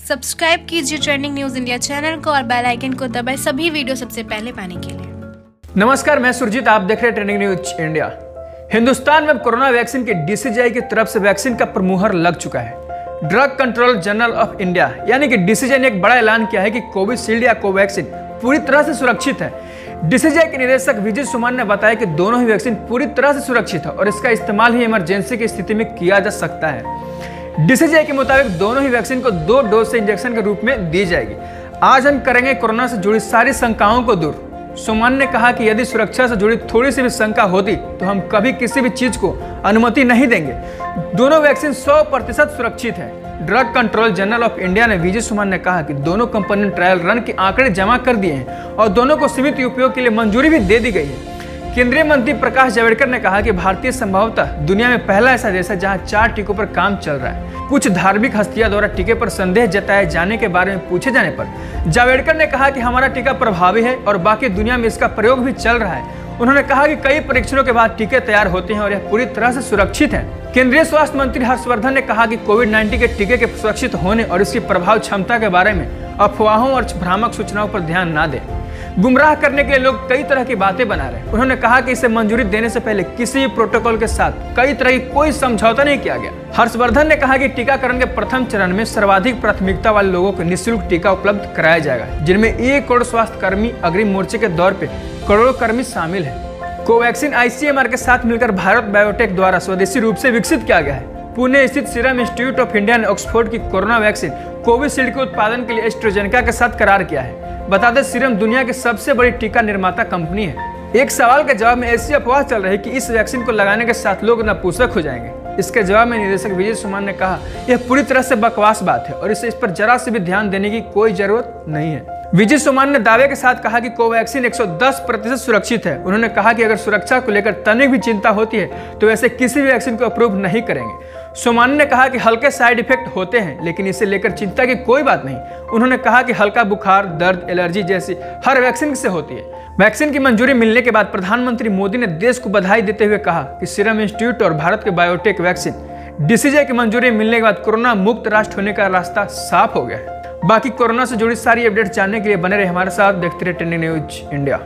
Subscribe कीजिए trending news India channel को और बेल आइकन को दबाएं सभी वीडियो सबसे पहले पाने के लिए। नमस्कार, मैं सुरजीत, आप देख रहे हैं ट्रेंडिंग न्यूज इंडिया। हिंदुस्तान में कोरोना वैक्सीन के डीसीजीआई की तरफ से वैक्सीन का मुहर लग चुका है। Drug control general of India यानी कि डीसीजीआई ने एक बड़ा ऐलान किया है कि कोविशील्ड या कोवैक्सीन पूरी तरह से सुरक्षित है। डीसीजीआई के निदेशक विजय सुमन ने बताया कि दोनों ही वैक्सीन पूरी तरह से सुरक्षित है और इसका इस्तेमाल ही इमरजेंसी की स्थिति में किया जा सकता है। डीसीजीआई के मुताबिक दोनों ही वैक्सीन को 2 डोज से इंजेक्शन के रूप में दी जाएगी। आज हम करेंगे कोरोना से जुड़ी सारी शंकाओं को दूर। सुमन ने कहा कि यदि सुरक्षा से जुड़ी थोड़ी सी भी शंका होती तो हम कभी किसी भी चीज को अनुमति नहीं देंगे। दोनों वैक्सीन 100% सुरक्षित है। Drug control general of India ने विजय सुमन ने कहा कि दोनों कंपनी ने ट्रायल रन के आंकड़े जमा कर दिए हैं और दोनों को सीमित उपयोग के लिए मंजूरी भी दे दी गई है। केंद्रीय मंत्री प्रकाश जावड़ेकर ने कहा कि भारतीय संभवतः दुनिया में पहला ऐसा देश है जहां 4 टीकों पर काम चल रहा है। कुछ धार्मिक हस्तियों द्वारा टीके पर संदेह जताए जाने के बारे में पूछे जाने पर जावड़ेकर ने कहा कि हमारा टीका प्रभावी है और बाकी दुनिया में इसका प्रयोग भी चल रहा है। उन्होंने कहा कि कई परीक्षणों के बाद टीके तैयार होते हैं और यह पूरी तरह से सुरक्षित है। केंद्रीय स्वास्थ्य मंत्री हर्षवर्धन ने कहा कि कोविड-19 के टीके के सुरक्षित होने और इसकी प्रभाव क्षमता के बारे में अफवाहों और भ्रामक सूचनाओं पर ध्यान न दें। गुमराह करने के लिए लोग कई तरह की बातें बना रहे हैं। उन्होंने कहा कि इसे मंजूरी देने से पहले किसी भी प्रोटोकॉल के साथ कई तरह की कोई समझौता नहीं किया गया। हर्षवर्धन ने कहा कि टीकाकरण के प्रथम चरण में सर्वाधिक प्राथमिकता वाले लोगों को निःशुल्क टीका उपलब्ध कराया जाएगा, जिनमें 1 करोड़ स्वास्थ्य कर्मी अग्रिम मोर्चे के दौर पे करोड़ों कर्मी शामिल है। कोवैक्सीन आईसीएमआर के साथ मिलकर भारत बायोटेक द्वारा स्वदेशी रूप से विकसित किया गया है। पुणे स्थित सीरम इंस्टीट्यूट ऑफ इंडिया ने ऑक्सफोर्ड की कोरोना वैक्सीन कोविशील्ड के उत्पादन के लिए एस्ट्राजेनेका के साथ करार किया है। बता दें, सीरम दुनिया की सबसे बड़ी टीका निर्माता कंपनी है। एक सवाल के जवाब में ऐसी अफवाह चल रही है कि इस वैक्सीन को लगाने के साथ लोग नपुंसक हो जाएंगे। इसके जवाब में निदेशक विजय सुमन ने कहा, यह पूरी तरह से बकवास बात है और इस पर जरा से भी ध्यान देने की कोई जरूरत नहीं है। विजय सुमन ने दावे के साथ कहा कि कोवैक्सीन 110% सुरक्षित है। उन्होंने कहा कि अगर सुरक्षा को लेकर तनिक भी चिंता होती है तो वैसे किसी भी वैक्सीन को अप्रूव नहीं करेंगे। सुमन ने कहा कि हल्के साइड इफेक्ट होते हैं लेकिन इसे लेकर चिंता की कोई बात नहीं। उन्होंने कहा कि हल्का बुखार, दर्द, एलर्जी जैसी हर वैक्सीन से होती है। वैक्सीन की मंजूरी मिलने के बाद प्रधानमंत्री मोदी ने देश को बधाई देते हुए कहा कि सीरम इंस्टीट्यूट और भारत के बायोटेक वैक्सीन डीसीजीआई की मंजूरी मिलने के बाद कोरोना मुक्त राष्ट्र होने का रास्ता साफ हो गया है। बाकी कोरोना से जुड़ी सारी अपडेट जानने के लिए बने रहे हमारे साथ, देखते रहे ट्रेंडिंग न्यूज इंडिया।